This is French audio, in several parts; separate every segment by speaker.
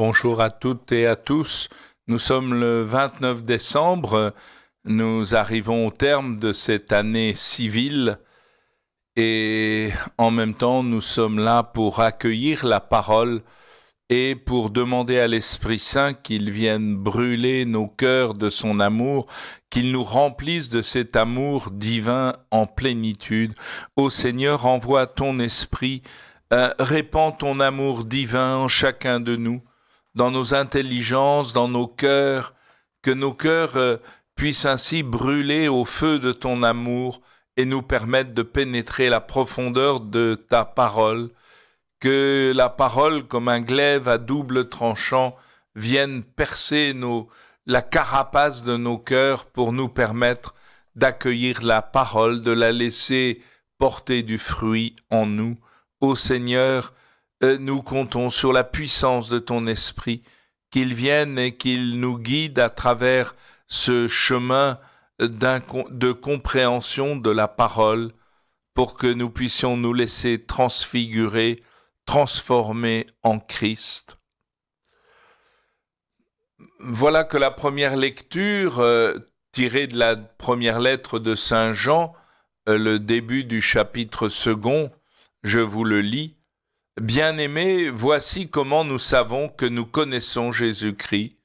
Speaker 1: Bonjour à toutes et à tous. Nous sommes le 29 décembre. Nous arrivons au terme de cette année civile et en même temps, nous sommes là pour accueillir la parole et pour demander à l'Esprit Saint qu'il vienne brûler nos cœurs de son amour, qu'il nous remplisse de cet amour divin en plénitude. Ô Seigneur, envoie ton Esprit, répands ton amour divin en chacun de nous, dans nos intelligences, dans nos cœurs, que nos cœurs puissent ainsi brûler au feu de ton amour et nous permettre de pénétrer la profondeur de ta parole, que la parole, comme un glaive à double tranchant, vienne percer la carapace de nos cœurs pour nous permettre d'accueillir la parole, de la laisser porter du fruit en nous. Ô Seigneur, nous comptons sur la puissance de ton esprit, qu'il vienne et qu'il nous guide à travers ce chemin de compréhension de la parole, pour que nous puissions nous laisser transfigurer, transformer en Christ. Voilà que la première lecture, tirée de la première lettre de Saint Jean, le début du chapitre 2, je vous le lis. Bien-aimés, voici comment nous savons que nous connaissons Jésus-Christ.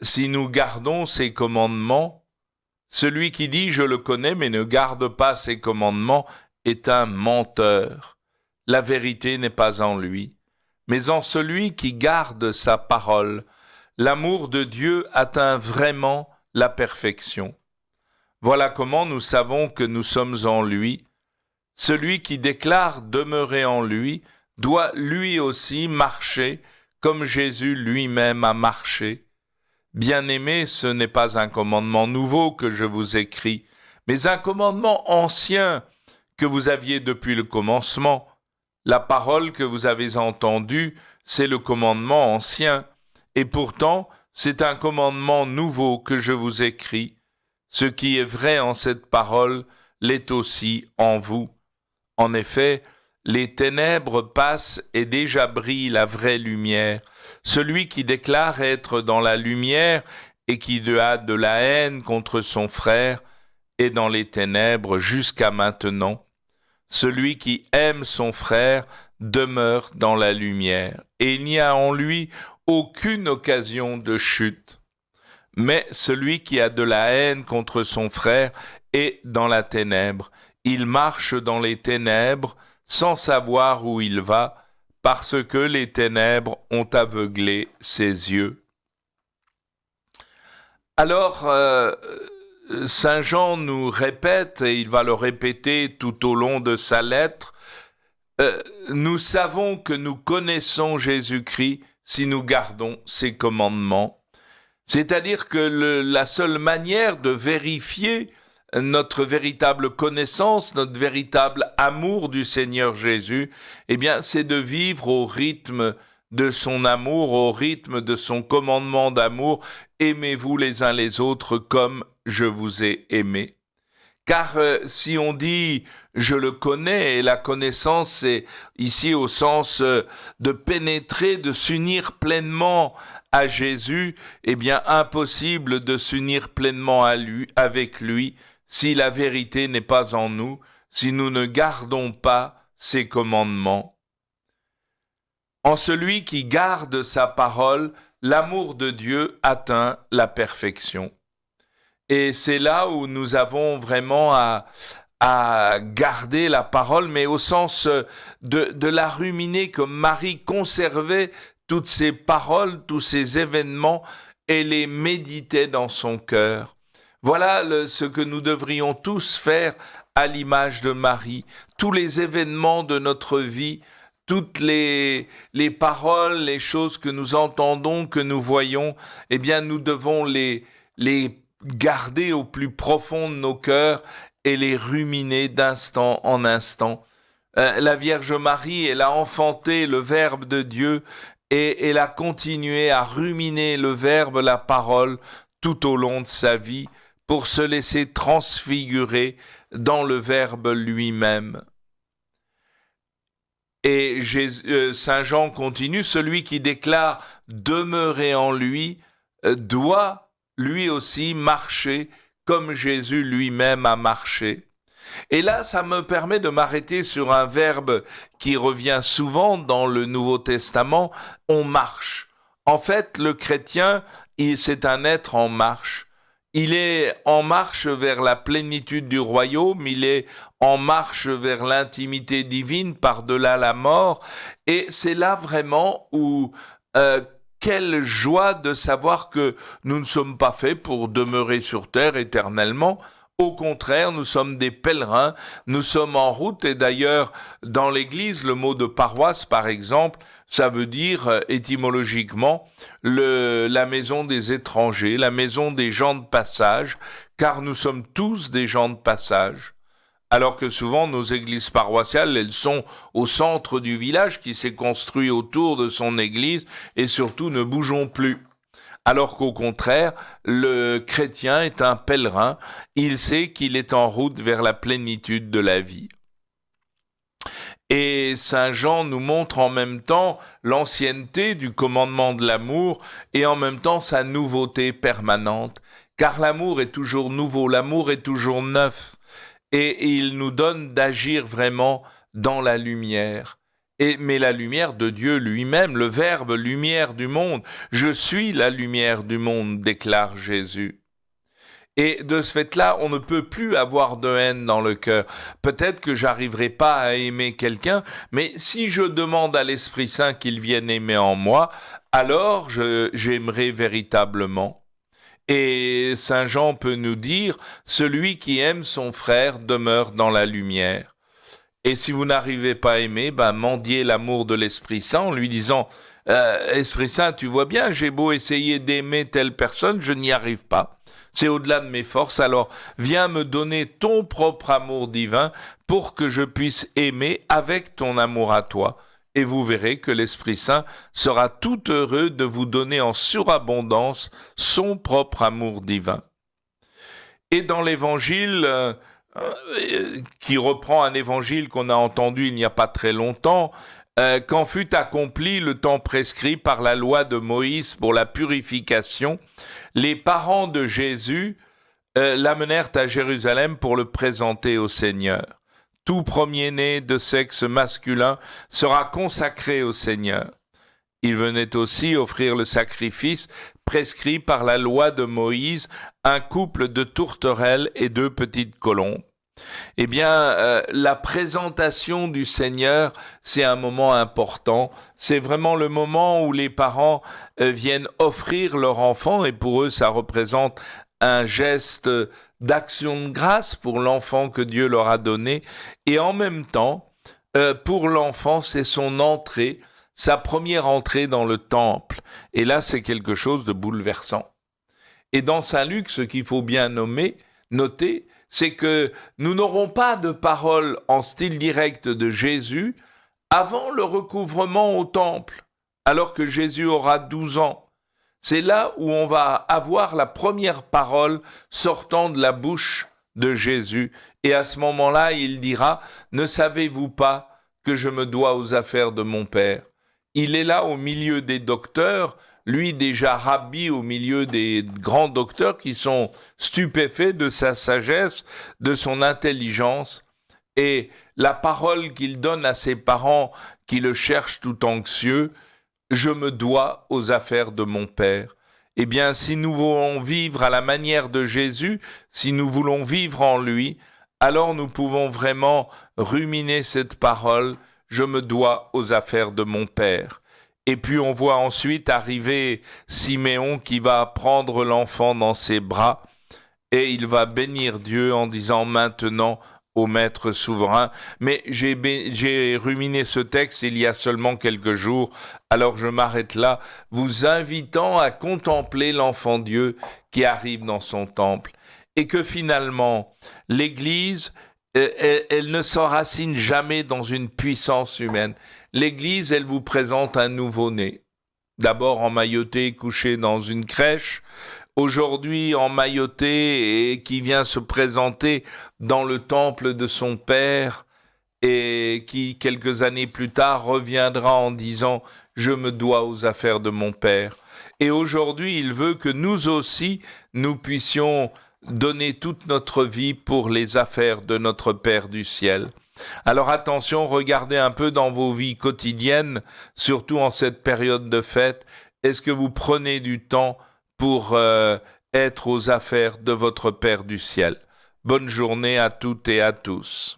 Speaker 1: Si nous gardons ses commandements, celui qui dit « je le connais » mais ne garde pas ses commandements est un menteur. La vérité n'est pas en lui, mais en celui qui garde sa parole. L'amour de Dieu atteint vraiment la perfection. Voilà comment nous savons que nous sommes en lui. Celui qui déclare demeurer en lui doit lui aussi marcher comme Jésus lui-même a marché. Bien-aimés, ce n'est pas un commandement nouveau que je vous écris, mais un commandement ancien que vous aviez depuis le commencement. La parole que vous avez entendue, c'est le commandement ancien, et pourtant, c'est un commandement nouveau que je vous écris. Ce qui est vrai en cette parole l'est aussi en vous. En effet, les ténèbres passent et déjà brille la vraie lumière. Celui qui déclare être dans la lumière et qui a de la haine contre son frère est dans les ténèbres jusqu'à maintenant. Celui qui aime son frère demeure dans la lumière, et il n'y a en lui aucune occasion de chute. Mais celui qui a de la haine contre son frère est dans la ténèbre. Il marche dans les ténèbres sans savoir où il va, parce que les ténèbres ont aveuglé ses yeux. Alors, Saint Jean nous répète, et il va le répéter tout au long de sa lettre, nous savons que nous connaissons Jésus-Christ si nous gardons ses commandements. C'est-à-dire que la seule manière de vérifier notre véritable connaissance, notre véritable amour du Seigneur Jésus, eh bien, c'est de vivre au rythme de son amour, au rythme de son commandement d'amour. Aimez-vous les uns les autres comme je vous ai aimé. Car si on dit « je le connais », et la connaissance, c'est ici au sens de pénétrer, de s'unir pleinement à Jésus, eh bien impossible de s'unir pleinement avec lui si la vérité n'est pas en nous, si nous ne gardons pas ses commandements. En celui qui garde sa parole, l'amour de Dieu atteint la perfection. Et c'est là où nous avons vraiment à garder la parole, mais au sens de la ruminer, comme Marie conservait toutes ces paroles, tous ces événements, et les méditait dans son cœur. Voilà ce que nous devrions tous faire à l'image de Marie. Tous les événements de notre vie, toutes les paroles, les choses que nous entendons, que nous voyons, eh bien nous devons les garder au plus profond de nos cœurs et les ruminer d'instant en instant. La Vierge Marie, elle a enfanté le Verbe de Dieu et elle a continué à ruminer le Verbe, la parole, tout au long de sa vie pour se laisser transfigurer dans le Verbe lui-même. Et Saint Jean continue, celui qui déclare demeurer en lui doit lui aussi marcher comme Jésus lui-même a marché. Et là, ça me permet de m'arrêter sur un verbe qui revient souvent dans le Nouveau Testament, on marche. En fait, le chrétien, c'est un être en marche. Il est en marche vers la plénitude du royaume, il est en marche vers l'intimité divine par-delà la mort, et c'est là vraiment où quelle joie de savoir que nous ne sommes pas faits pour demeurer sur terre éternellement. Au contraire, nous sommes des pèlerins, nous sommes en route, et d'ailleurs, dans l'Église, le mot de paroisse, par exemple, ça veut dire, étymologiquement, la maison des étrangers, la maison des gens de passage, car nous sommes tous des gens de passage. Alors que souvent, nos églises paroissiales, elles sont au centre du village qui s'est construit autour de son église, et surtout ne bougeons plus. Alors qu'au contraire, le chrétien est un pèlerin, il sait qu'il est en route vers la plénitude de la vie. Et Saint Jean nous montre en même temps l'ancienneté du commandement de l'amour et en même temps sa nouveauté permanente, car l'amour est toujours nouveau, l'amour est toujours neuf, et il nous donne d'agir vraiment dans la lumière. Mais la lumière de Dieu lui-même, le Verbe lumière du monde. Je suis la lumière du monde, déclare Jésus. Et de ce fait-là, on ne peut plus avoir de haine dans le cœur. Peut-être que j'arriverai pas à aimer quelqu'un, mais si je demande à l'Esprit Saint qu'il vienne aimer en moi, alors j'aimerai véritablement. Et Saint Jean peut nous dire, celui qui aime son frère demeure dans la lumière. Et si vous n'arrivez pas à aimer, mendiez l'amour de l'Esprit Saint en lui disant Esprit Saint, tu vois bien, j'ai beau essayer d'aimer telle personne, je n'y arrive pas. C'est au-delà de mes forces, alors viens me donner ton propre amour divin pour que je puisse aimer avec ton amour à toi. Et vous verrez que l'Esprit Saint sera tout heureux de vous donner en surabondance son propre amour divin. Et dans l'Évangile, qui reprend un évangile qu'on a entendu il n'y a pas très longtemps, quand fut accompli le temps prescrit par la loi de Moïse pour la purification, les parents de Jésus l'amenèrent à Jérusalem pour le présenter au Seigneur. Tout premier-né de sexe masculin sera consacré au Seigneur. Il venait aussi offrir le sacrifice prescrit par la loi de Moïse, un couple de tourterelles et 2 petites colombes. Eh bien, la présentation du Seigneur, c'est un moment important. C'est vraiment le moment où les parents viennent offrir leur enfant, et pour eux, ça représente un geste d'action de grâce pour l'enfant que Dieu leur a donné. Et en même temps, pour l'enfant, c'est son entrée, sa première entrée dans le temple. Et là, c'est quelque chose de bouleversant. Et dans Saint Luc, ce qu'il faut bien noter, c'est que nous n'aurons pas de parole en style direct de Jésus avant le recouvrement au temple, alors que Jésus aura 12 ans. C'est là où on va avoir la première parole sortant de la bouche de Jésus. Et à ce moment-là, il dira « Ne savez-vous pas que je me dois aux affaires de mon Père ?» Il est là au milieu des docteurs, lui déjà rabbi au milieu des grands docteurs qui sont stupéfaits de sa sagesse, de son intelligence, et la parole qu'il donne à ses parents qui le cherchent tout anxieux, « Je me dois aux affaires de mon Père ». Eh bien, si nous voulons vivre à la manière de Jésus, si nous voulons vivre en lui, alors nous pouvons vraiment ruminer cette parole, « Je me dois aux affaires de mon Père ». Et puis on voit ensuite arriver Siméon qui va prendre l'enfant dans ses bras et il va bénir Dieu en disant maintenant au Maître souverain. Mais j'ai ruminé ce texte il y a seulement quelques jours, alors je m'arrête là, vous invitant à contempler l'enfant Dieu qui arrive dans son temple. Et que finalement, l'Église, elle ne s'enracine jamais dans une puissance humaine. L'Église, elle vous présente un nouveau-né. D'abord emmailloté, couché dans une crèche. Aujourd'hui emmailloté et qui vient se présenter dans le temple de son Père. et qui, quelques années plus tard, reviendra en disant « Je me dois aux affaires de mon Père ». Et aujourd'hui, il veut que nous aussi, nous puissions donner toute notre vie pour les affaires de notre Père du ciel. Alors attention, regardez un peu dans vos vies quotidiennes, surtout en cette période de fête. Est-ce que vous prenez du temps pour être aux affaires de votre Père du ciel? Bonne journée à toutes et à tous.